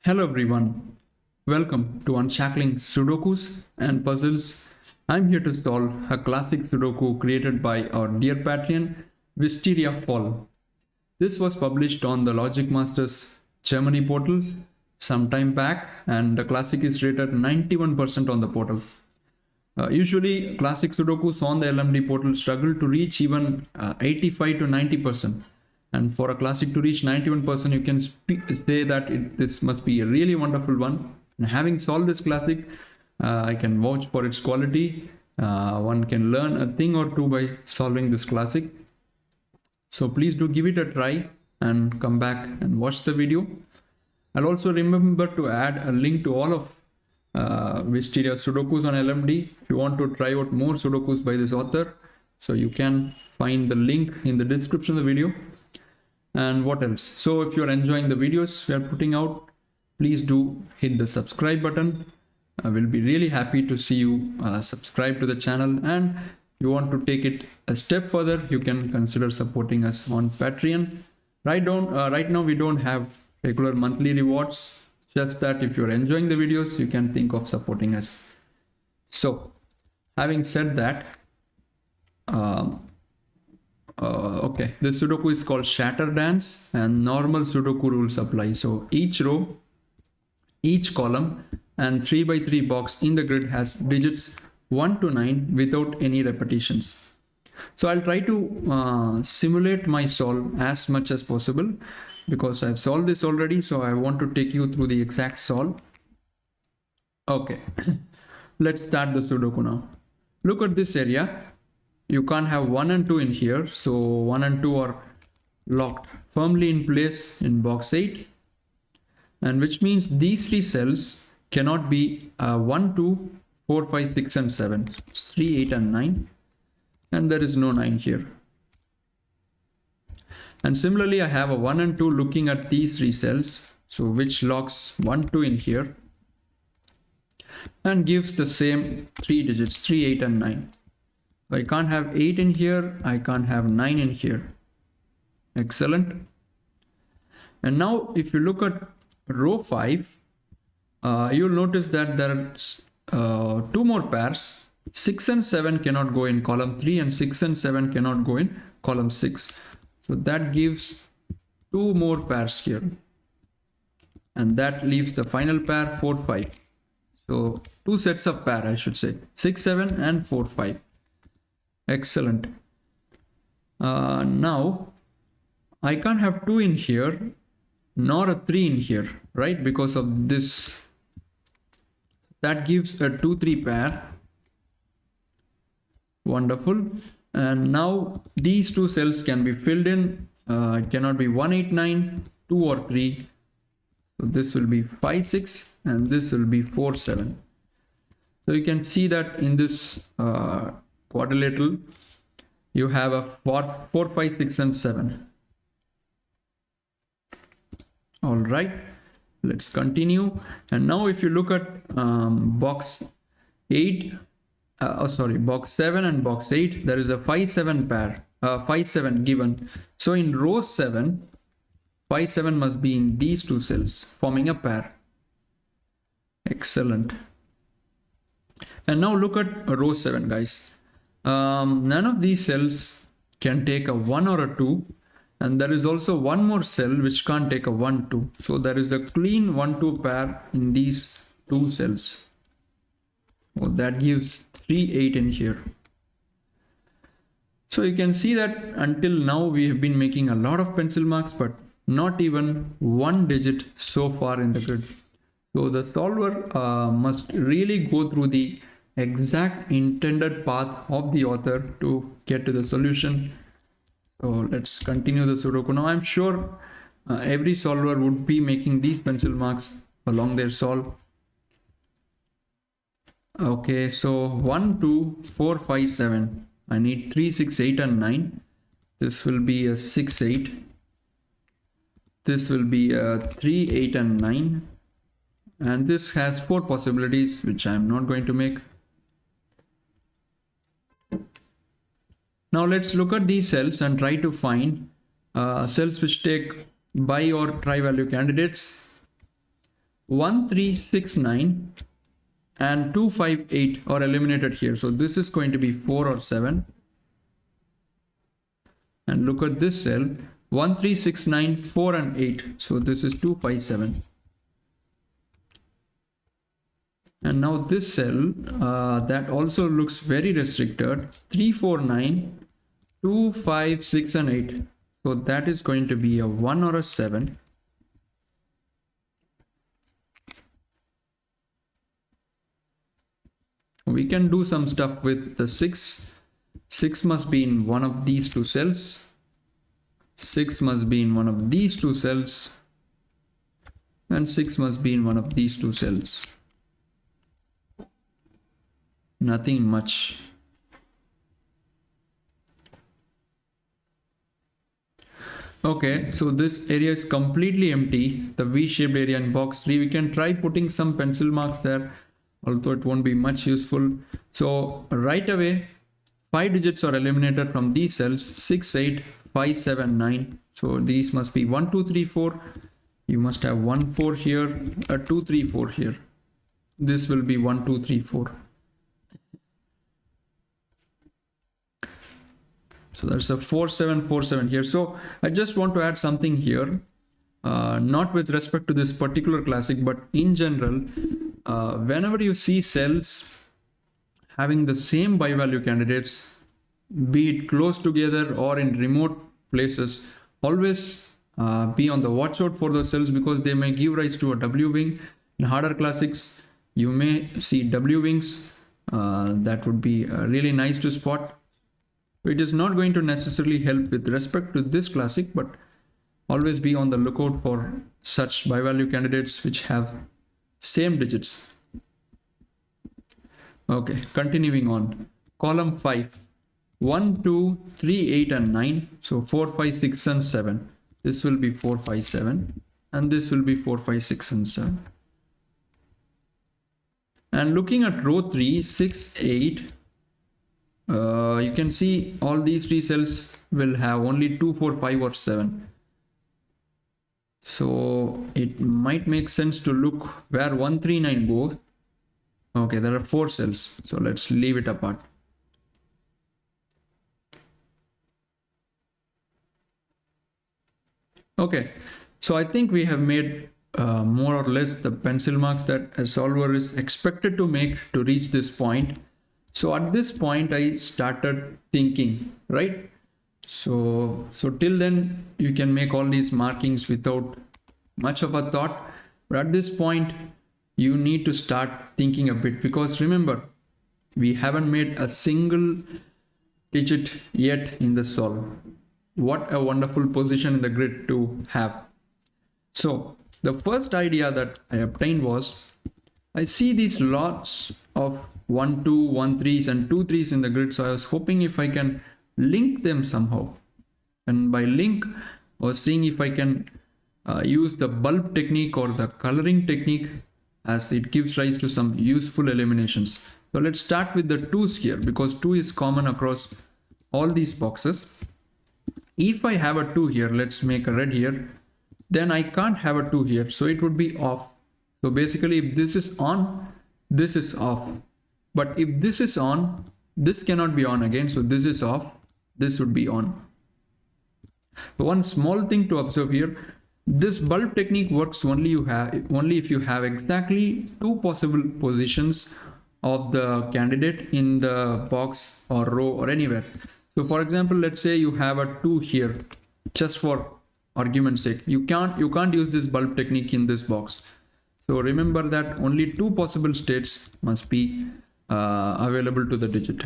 Hello everyone, welcome to Unshackling Sudokus and Puzzles. I'm here to solve a classic Sudoku created by our dear Patreon, Wisteria Fall. This was published on the Logic Masters Germany portal some time back, and the classic is rated 91% on the portal. Usually, classic Sudokus on the LMD portal struggle to reach even 85 to 90%. And for a classic to reach 91%, you can say that this must be a really wonderful one. And having solved this classic, I can vouch for its quality. One can learn a thing or two by solving this classic. So please do give it a try and come back and watch the video. I'll also remember to add a link to all of Wisteria Sudokus on LMD. If you want to try out more Sudokus by this author, so you can find the link in the description of the video. And what else? So if you're enjoying the videos we are putting out, please do hit the subscribe button. I will be really happy to see you subscribe to the channel, and if you want to take it a step further, you can consider supporting us on Patreon. Right now we don't have regular monthly rewards, just that if you're enjoying the videos, you can think of supporting us. So having said that, okay, this Sudoku is called Shatter Dance, and normal Sudoku rules apply. So each row, each column and 3x3 box in the grid has digits 1 to 9 without any repetitions. So I'll try to simulate my solve as much as possible because I've solved this already. So I want to take you through the exact solve. Okay, let's start the Sudoku now. Look at this area. You can't have 1 and 2 in here, so 1 and 2 are locked firmly in place in box 8, and which means these three cells cannot be 1, 2, 4, 5, 6 and 7. It's 3, 8 and 9, and there is no 9 here. And similarly, I have a 1 and 2 looking at these three cells, so which locks 1, 2 in here and gives the same 3 digits, 3, 8 and 9. I can't have 8 in here, I can't have 9 in here. Excellent. And now if you look at row 5, you'll notice that there are 2 more pairs. 6 and 7 cannot go in column 3 and 6 and 7 cannot go in column 6. So that gives 2 more pairs here. And that leaves the final pair 4, 5. So 2 sets of pair, I should say, 6, 7 and 4, 5. Excellent. Now I can't have 2 in here nor a 3 in here, right? Because of this, that gives a 2, 3 pair. Wonderful. And now these 2 cells can be filled in. It cannot be 1, 8, 9, 2 or 3. So this will be 5, 6 and this will be 4, 7. So you can see that in this quadrilateral, you have a 4, 5, 6 and 7. All right, let's continue. And now if you look at box 8, box 7 and box 8, there is a 5, 7 pair, 5, 7 given. So in row 7, 5, 7 must be in these 2 cells, forming a pair. Excellent. And now look at row 7, guys. None of these cells can take a 1 or a 2, and there is also one more cell which can't take a 1, 2. So there is a clean 1, 2 pair in these 2 cells. Well, that gives 3, 8 in here. So you can see that until now we have been making a lot of pencil marks, but not even 1 digit so far in the grid. So the solver must really go through the exact intended path of the author to get to the solution. So let's continue the Sudoku now. I'm sure every solver would be making these pencil marks along their solve. Okay, so 1, 2, 4, 5, 7. I need 3, 6, 8 and 9. This will be a 6, 8. This will be a 3, 8 and 9. And this has 4 possibilities, which I'm not going to make. Now let's look at these cells and try to find cells which take bi or tri-value candidates. 1369 and 258 are eliminated here. So this is going to be 4 or 7. And look at this cell, 1369, 4 and 8. So this is 257. And now this cell that also looks very restricted, 349, 2, 5, 6 and 8. So that is going to be a 1 or a 7. We can do some stuff with the 6. 6 must be in one of these two cells. 6 must be in one of these two cells. And 6 must be in one of these two cells. Nothing much. Okay, so this area is completely empty. The V-shaped area in box 3. We can try putting some pencil marks there, although it won't be much useful. So right away, 5 digits are eliminated from these cells, 6, 8, 5, 7, 9. So these must be 1, 2, 3, 4. You must have 1, 4 here, a 2, 3, 4 here. This will be 1, 2, 3, 4. So that's a 4, 7, 4, 7 here. So I just want to add something here, not with respect to this particular classic, but in general, whenever you see cells having the same bi-value candidates, be it close together or in remote places, always be on the watch out for those cells because they may give rise to a W wing. In harder classics, you may see W wings. That would be really nice to spot. It is not going to necessarily help with respect to this classic, but always be on the lookout for such bi-value candidates which have same digits. Okay, continuing on. Column 5. 1, 2, 3, 8 and 9. So 4, 5, 6 and 7. This will be 4, 5, 7. And this will be 4, 5, 6 and 7. And looking at row 3, 6, 8. You can see all these 3 cells will have only 2, 4, 5 or 7. So it might make sense to look where 1, 3, 9 goes. Okay, there are 4 cells. So let's leave it apart. Okay, so I think we have made more or less the pencil marks that a solver is expected to make to reach this point. So at this point, I started thinking, right? So till then, you can make all these markings without much of a thought. But at this point, you need to start thinking a bit because remember, we haven't made a single digit yet in the solve. What a wonderful position in the grid to have. So the first idea that I obtained was, I see these lots of 1, 2, 1, 3s and 2, 3s in the grid. So I was hoping if I can link them somehow. And by link, I was seeing if I can use the bulb technique or the coloring technique as it gives rise to some useful eliminations. So let's start with the 2s here because 2 is common across all these boxes. If I have a 2 here, let's make a red here, then I can't have a 2 here. So it would be off. So basically if this is on, this is off. But if this is on, this cannot be on again. So this is off, this would be on. So one small thing to observe here, this bulb technique works only if you have exactly 2 possible positions of the candidate in the box or row or anywhere. So for example, let's say you have a 2 here, just for argument's sake. You can't use this bulb technique in this box. So remember that only 2 possible states must be available to the digit.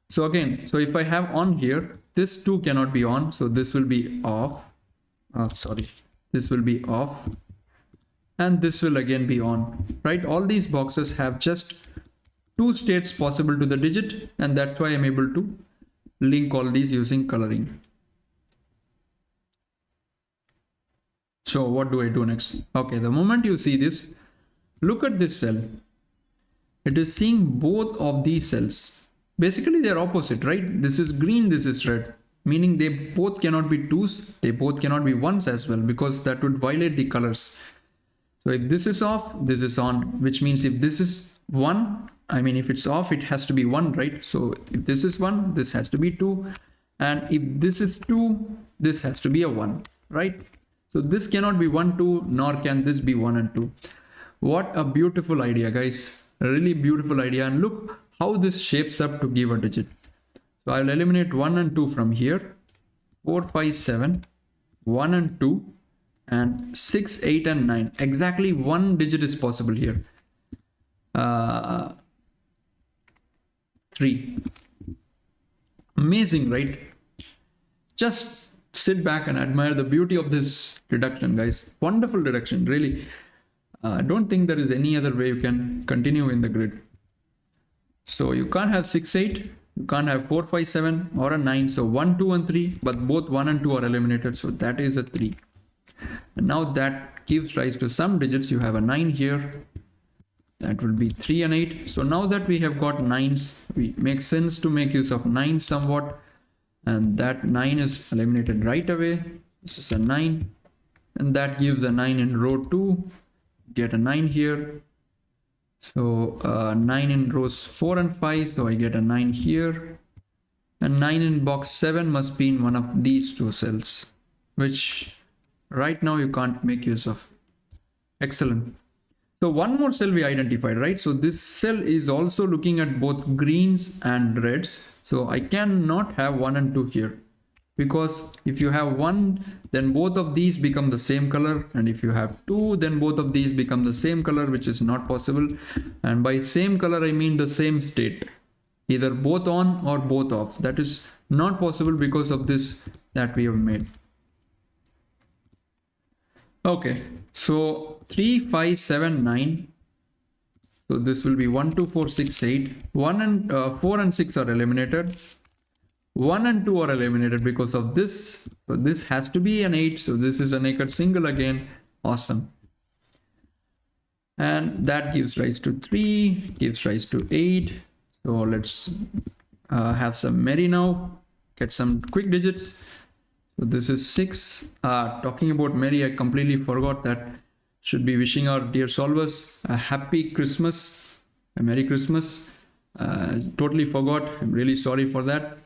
So again, so if I have on here, this 2 cannot be on, so this will be off. This will be off, and this will again be on, right? All these boxes have just 2 states possible to the digit, and that's why I'm able to link all these using coloring. So what do I do next? Okay, the moment you see this, look at this cell. It is seeing both of these cells. Basically, they're opposite, right? This is green, this is red, meaning they both cannot be 2s, they both cannot be 1s as well, because that would violate the colors. So So if this is off, this is on, which means if this is 1, I mean, if it's off, it has to be 1, right? So if this is 1, this has to be 2. And if this is 2, this has to be a 1, right? So this cannot be 1, 2, nor can this be 1 and 2. What a beautiful idea, guys. A really beautiful idea. And look how this shapes up to give a digit. So I'll eliminate 1 and 2 from here. 4, 5, 7, 1 and 2, and 6, 8 and 9. Exactly one digit is possible here. 3. Amazing, right? Just sit back and admire the beauty of this deduction, guys. Wonderful deduction, really. I don't think there is any other way you can continue in the grid. So you can't have 6, 8. You can't have 4, 5, 7 or a 9. So 1, 2 and 3, but both 1 and 2 are eliminated. So that is a 3. And now that gives rise to some digits. You have a 9 here. That will be 3 and 8. So now that we have got 9s, it makes sense to make use of 9 somewhat. And that 9 is eliminated right away. This is a 9. And that gives a 9 in row 2. Get a 9 here. So 9 in rows 4 and 5. So I get a 9 here. And 9 in box 7 must be in one of these two cells, which right now you can't make use of. Excellent. So one more cell we identified, right? So this cell is also looking at both greens and reds. So I cannot have 1 and 2 here, because if you have 1, then both of these become the same color. And if you have 2, then both of these become the same color, which is not possible. And by same color, I mean the same state, either both on or both off. That is not possible because of this that we have made. Okay, so 3, 5, 7, 9. So this will be 1, 2, 4, 6, 8. 1 and 4 and 6 are eliminated. 1 and 2 are eliminated because of this. So this has to be an 8. So this is a naked single again. Awesome. And that gives rise to 3, gives rise to 8. So let's have some merry now. Get some quick digits. So this is 6. Talking about merry, I completely forgot that. Should be wishing our dear solvers a happy Christmas, a Merry Christmas. Totally forgot. I'm really sorry for that.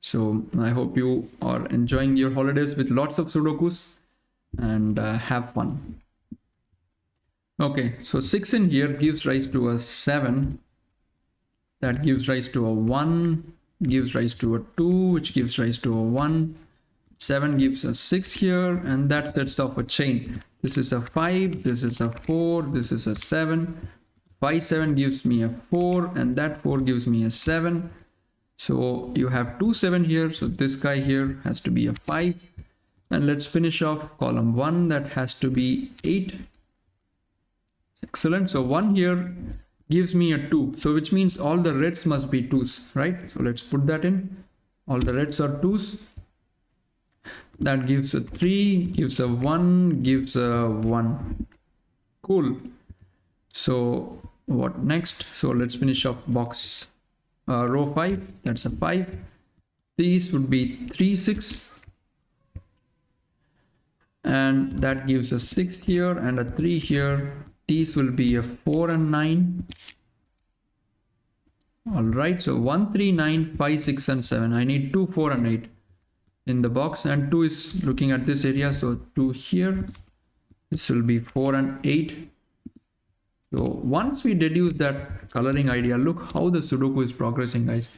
So I hope you are enjoying your holidays with lots of Sudokus and have fun. Okay, so 6 in here gives rise to a 7. That gives rise to a 1, gives rise to a 2, which gives rise to a 1. 7 gives a 6 here, and that sets off a chain. This is a 5, this is a 4, this is a 7. 5, 7 gives me a 4, and that 4 gives me a 7. So you have 2, 7 here. So this guy here has to be a 5. And let's finish off column 1. That has to be 8. Excellent. So 1 here gives me a 2. So which means all the reds must be 2s, right? So let's put that in. All the reds are 2s. That gives a 3, gives a 1, gives a 1. Cool. So what next? So let's finish off box row 5. That's a 5. These would be 3, 6. And that gives a 6 here and a 3 here. These will be a 4 and 9. All right. So 1, 3, 9, 5, 6 and 7. I need 2, 4 and 8. In the box, and 2 is looking at this area, so 2 here. This will be 4 and 8. So once we deduce that coloring idea, look how the Sudoku is progressing, guys.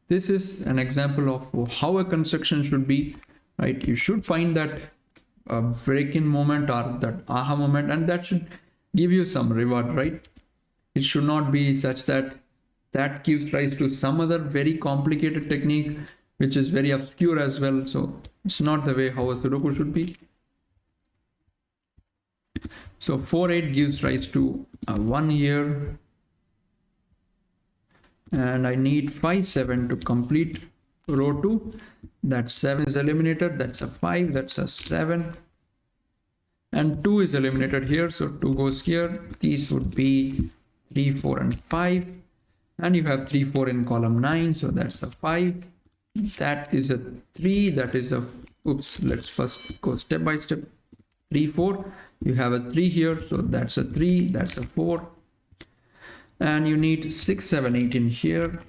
This is an example of how a construction should be, right? You should find that break-in moment or that aha moment, and that should give you some reward, right? It should not be such that that gives rise to some other very complicated technique which is very obscure as well. So it's not the way how a Sudoku should be. So 4, 8 gives rise to a 1 here. And I need 5, 7 to complete row 2. That 7 is eliminated. That's a 5. That's a 7. And 2 is eliminated here. So 2 goes here. These would be 3, 4 and 5. And you have 3, 4 in column 9. So that's a 5. That is a 3. That is a, oops, let's first go step by step. 3 4. You have a 3 here, so that's a 3, that's a 4, and you need 6 7 8 in here.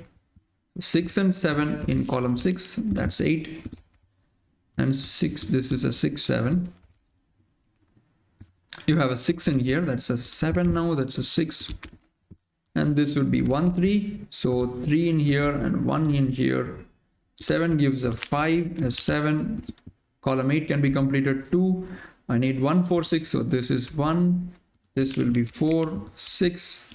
6 and 7 in column 6, that's 8, and 6, this is a 6 7. You have a 6 in here, that's a 7 now, that's a 6, and this would be 1 3, so 3 in here and 1 in here. 7 gives a 5, a 7, column 8 can be completed 2. I need 1 4 6, so this is 1, this will be 4 6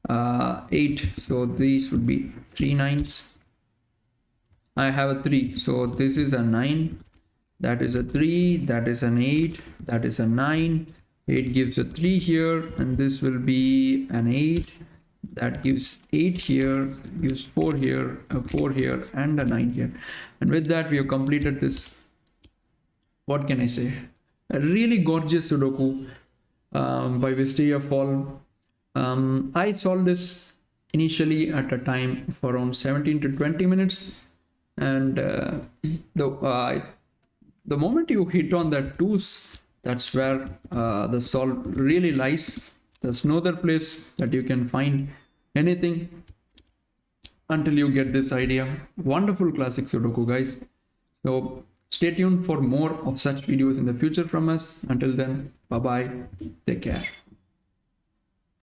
8, so these would be 3 9s. I have a 3, so this is a 9, that is a 3, that is an 8, that is a 9. 8 gives a 3 here, and this will be an 8, that gives 8 here, gives 4 here, a 4 here, and a 9 here. And with that, we have completed this, what can I say, a really gorgeous Sudoku by Wisteria Fall. I solved this initially at a time of around 17 to 20 minutes, and the moment you hit on that 2s, that's where the solve really lies. There's no other place that you can find anything until you get this idea. Wonderful classic Sudoku, guys. So stay tuned for more of such videos in the future from us. Until then, bye bye, take care.